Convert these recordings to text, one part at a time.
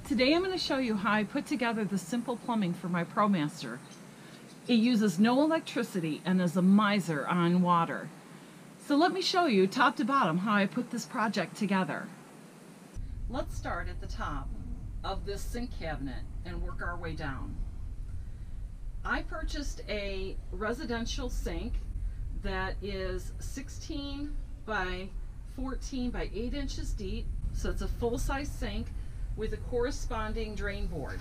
Today I'm going to show you how I put together the simple plumbing for my ProMaster. It uses no electricity and is a miser on water. So let me show you top to bottom how I put this project together. Let's start at the top of this sink cabinet and work our way down. I purchased a residential sink that is 16 by 14 by 8 inches deep, so it's a full-size sink with a corresponding drain board.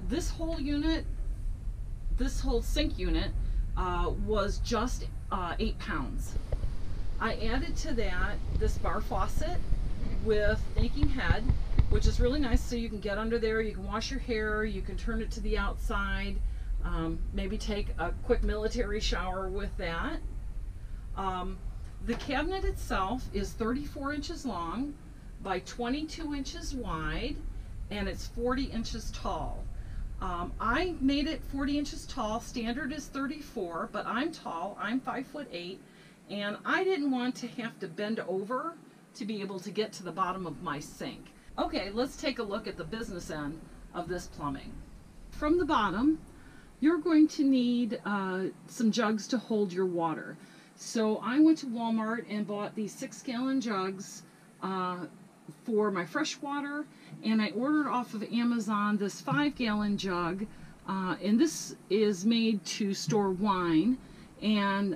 This whole sink unit was just 8 pounds. I added to that this bar faucet with thinking head, which is really nice, so you can get under there, you can wash your hair, you can turn it to the outside, maybe take a quick military shower with that. The cabinet itself is 34 inches long by 22 inches wide, and it's 40 inches tall. I made it 40 inches tall. Standard is 34, but I'm tall. I'm 5'8", and I didn't want to have to bend over to be able to get to the bottom of my sink. Okay, let's take a look at the business end of this plumbing. From the bottom, you're going to need some jugs to hold your water. So I went to Walmart and bought these 6-gallon jugs for my fresh water, and I ordered off of Amazon this 5-gallon jug, and this is made to store wine, and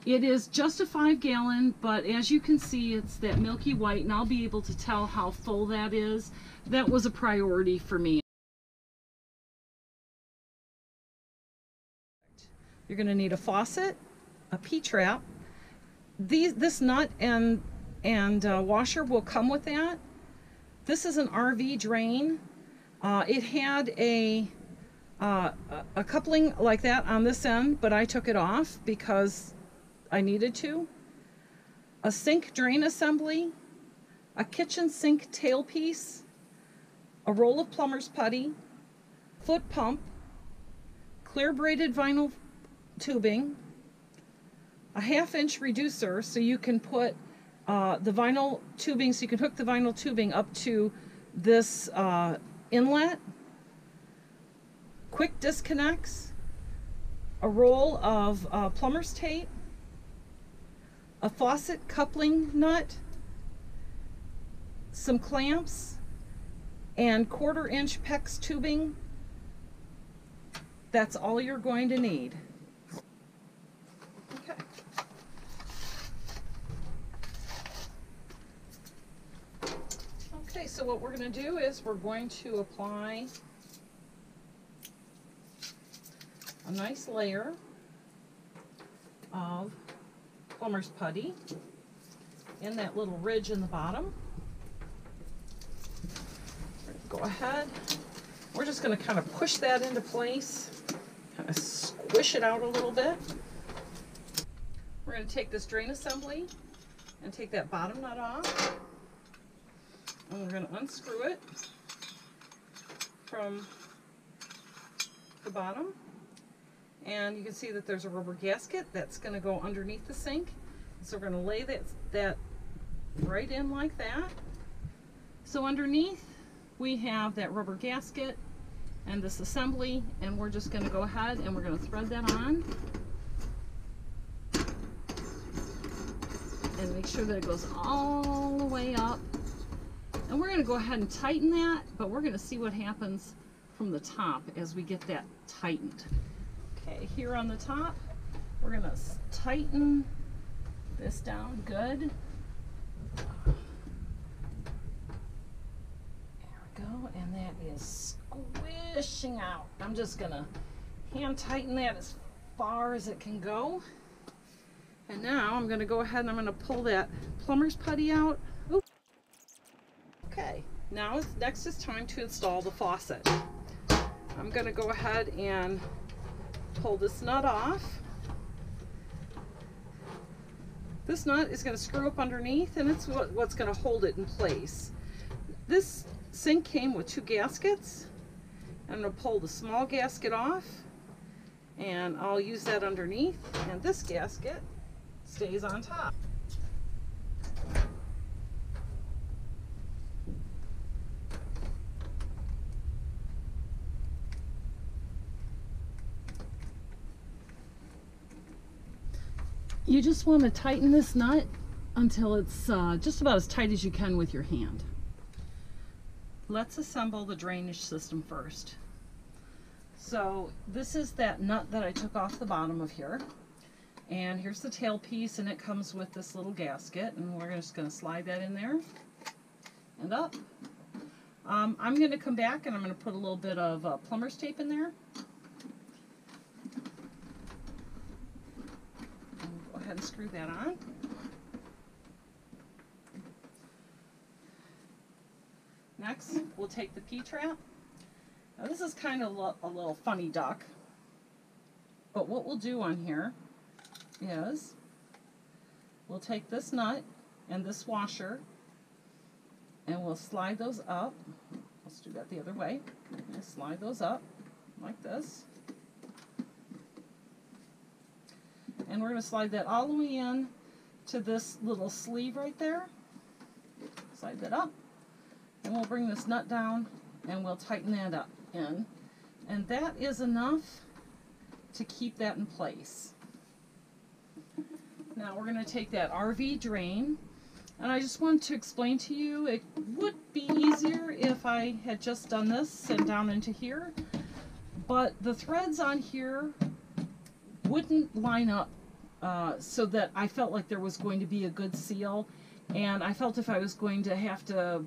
it is just a 5-gallon, but as you can see, it's that milky white, and I'll be able to tell how full that is. That was a priority for me. You're going to need a faucet, a P-trap. This nut and washer will come with that. This is an RV drain. It had a coupling like that on this end, but I took it off because I needed to. A sink drain assembly, a kitchen sink tailpiece, a roll of Plumbers putty, foot pump, clear braided vinyl tubing, a 1/2-inch reducer so you can put the vinyl tubing, so you can hook the vinyl tubing up to this inlet, quick disconnects, a roll of plumber's tape, a faucet coupling nut, some clamps, and 1/4-inch PEX tubing. That's all you're going to need. Okay, so what we're going to do is we're going to apply a nice layer of plumber's putty in that little ridge in the bottom. We're going to go ahead. We're just going to kind of push that into place, kind of squish it out a little bit. We're going to take this drain assembly and take that bottom nut off. And we're going to unscrew it from the bottom, and you can see that there's a rubber gasket that's going to go underneath the sink. So we're going to lay that right in like that. So underneath we have that rubber gasket and this assembly, and we're just going to go ahead and we're going to thread that on and make sure that it goes all the way up. And we're going to go ahead and tighten that, but we're going to see what happens from the top as we get that tightened. Okay, here on the top, we're going to tighten this down good. There we go, and that is squishing out. I'm just going to hand tighten that as far as it can go. And now I'm going to go ahead and I'm going to pull that plumber's putty out. Oops. Okay, now next is time to install the faucet. I'm going to go ahead and pull this nut off. This nut is going to screw up underneath, and it's what's going to hold it in place. This sink came with 2 gaskets. I'm going to pull the small gasket off, and I'll use that underneath, and this gasket stays on top. You just want to tighten this nut until it's just about as tight as you can with your hand. Let's assemble the drainage system first. So this is that nut that I took off the bottom of here. And here's the tailpiece, and it comes with this little gasket, and we're just going to slide that in there and up. I'm going to come back and I'm going to put a little bit of plumber's tape in there. And go ahead and screw that on. Next, we'll take the P-trap. Now this is kind of a little funny duck, but what we'll do on here is we'll take this nut and this washer and we'll slide those up. Let's do that the other way. And slide those up like this. And we're going to slide that all the way in to this little sleeve right there. Slide that up. And we'll bring this nut down and we'll tighten that up in. And that is enough to keep that in place. Now we're going to take that RV drain, and I just wanted to explain to you it would be easier if I had just done this and down into here, but the threads on here wouldn't line up so that I felt like there was going to be a good seal, and I felt if I was going to have to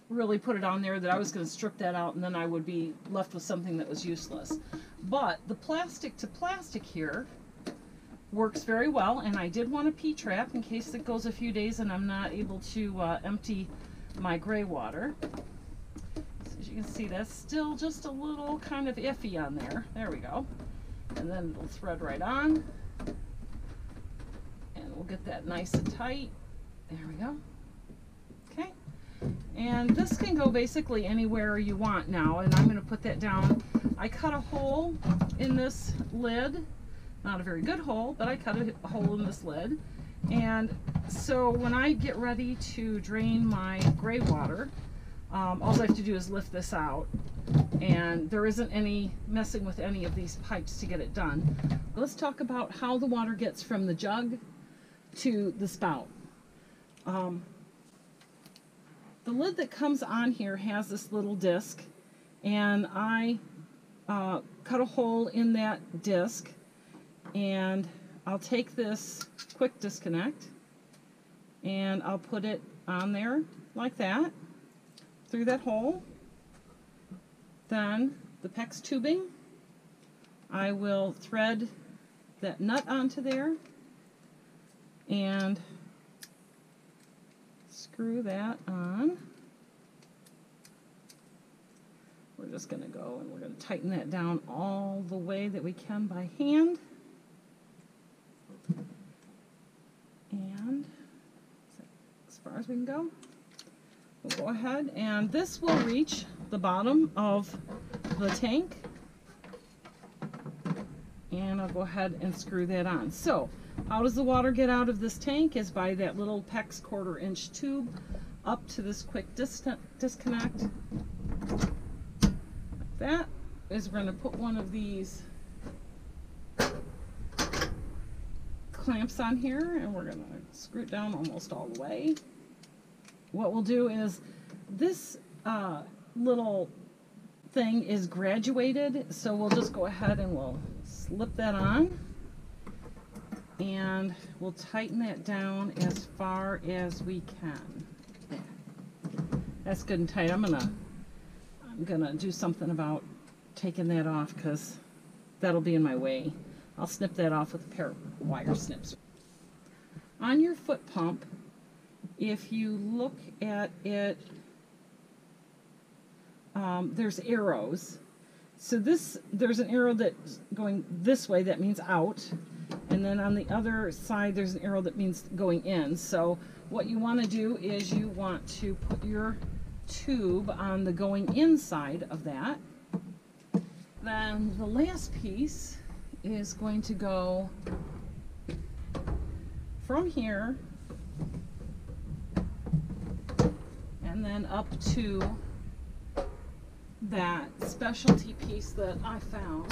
really put it on there that I was going to strip that out and then I would be left with something that was useless. But the plastic to plastic here works very well, and I did want a P-trap in case it goes a few days and I'm not able to empty my gray water. So as you can see, that's still just a little kind of iffy on there. There we go. And then it'll thread right on. And we'll get that nice and tight. There we go. Okay. And this can go basically anywhere you want now, and I'm going to put that down. I cut a hole in this lid. Not a very good hole, but I cut a hole in this lid. And so when I get ready to drain my gray water, all I have to do is lift this out. And there isn't any messing with any of these pipes to get it done. But let's talk about how the water gets from the jug to the spout. The lid that comes on here has this little disc, and I cut a hole in that disc, and I'll take this quick disconnect and I'll put it on there like that through that hole. Then the PEX tubing, I will thread that nut onto there and screw that on. We're just going to go and we're going to tighten that down all the way that we can by hand. And as far as we can go, we'll go ahead, and this will reach the bottom of the tank. And I'll go ahead and screw that on. So how does the water get out of this tank is by that little PEX 1/4 inch tube up to this quick disconnect. Like that is we're going to put one of these clamps on here, and we're going to screw it down almost all the way. What we'll do is this little thing is graduated, so we'll just go ahead and we'll slip that on, and we'll tighten that down as far as we can. There. That's good and tight. I'm gonna do something about taking that off because that'll be in my way. I'll snip that off with a pair of wire snips. On your foot pump, if you look at it, there's arrows. So there's an arrow that's going this way, that means out. And then on the other side, there's an arrow that means going in. So what you want to do is you want to put your tube on the going inside of that. Then the last piece is going to go from here and then up to that specialty piece that I found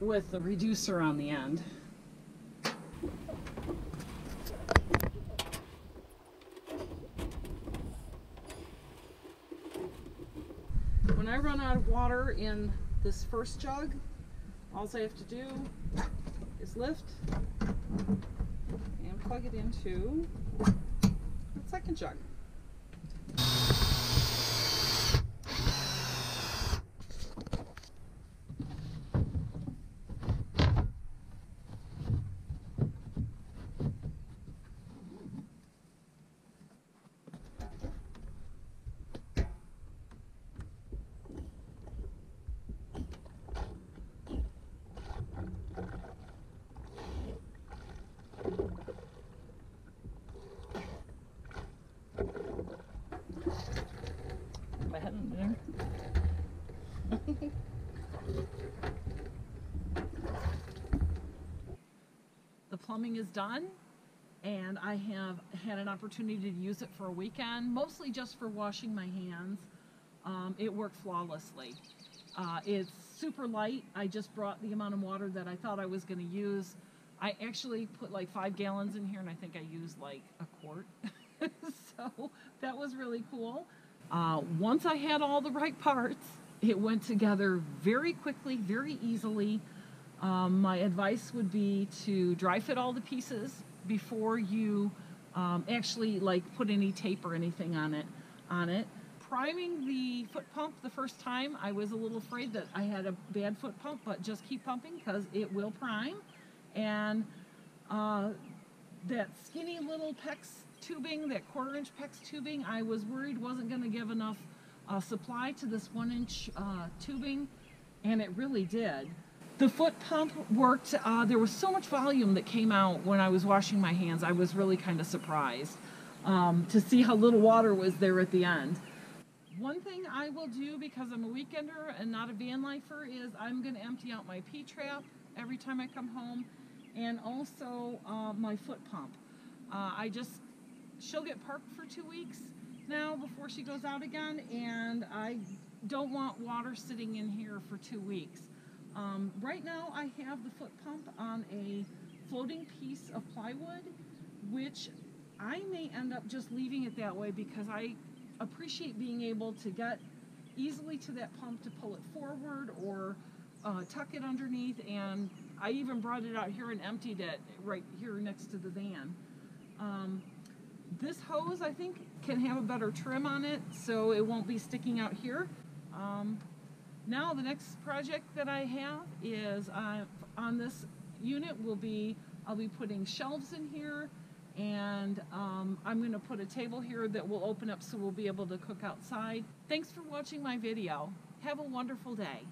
with the reducer on the end. When I run out of water in this first jug, all I have to do is lift and plug it into the second jug. My head in there. The plumbing is done, and I have had an opportunity to use it for a weekend, mostly just for washing my hands. It worked flawlessly. It's super light. I just brought the amount of water that I thought I was going to use. I actually put like 5 gallons in here, and I think I used like a quart. So that was really cool. Once I had all the right parts, it went together very quickly, very easily. My advice would be to dry fit all the pieces before you actually like put any tape or anything on it. Priming the foot pump the first time, I was a little afraid that I had a bad foot pump, but just keep pumping because it will prime. And that skinny little PEX tubing, that 1/4-inch PEX tubing, I was worried wasn't going to give enough supply to this 1-inch tubing, and it really did. The foot pump worked. There was so much volume that came out when I was washing my hands. I was really kind of surprised to see how little water was there at the end. One thing I will do, because I'm a weekender and not a van lifer, is I'm going to empty out my P-trap every time I come home, and also my foot pump. She'll get parked for 2 weeks now before she goes out again, and I don't want water sitting in here for 2 weeks. Right now I have the foot pump on a floating piece of plywood, which I may end up just leaving it that way because I appreciate being able to get easily to that pump to pull it forward or tuck it underneath, and I even brought it out here and emptied it right here next to the van. This hose, I think, can have a better trim on it so it won't be sticking out here. Now the next project that I have is on this unit I'll be putting shelves in here, and I'm going to put a table here that will open up so we'll be able to cook outside. Thanks for watching my video. Have a wonderful day.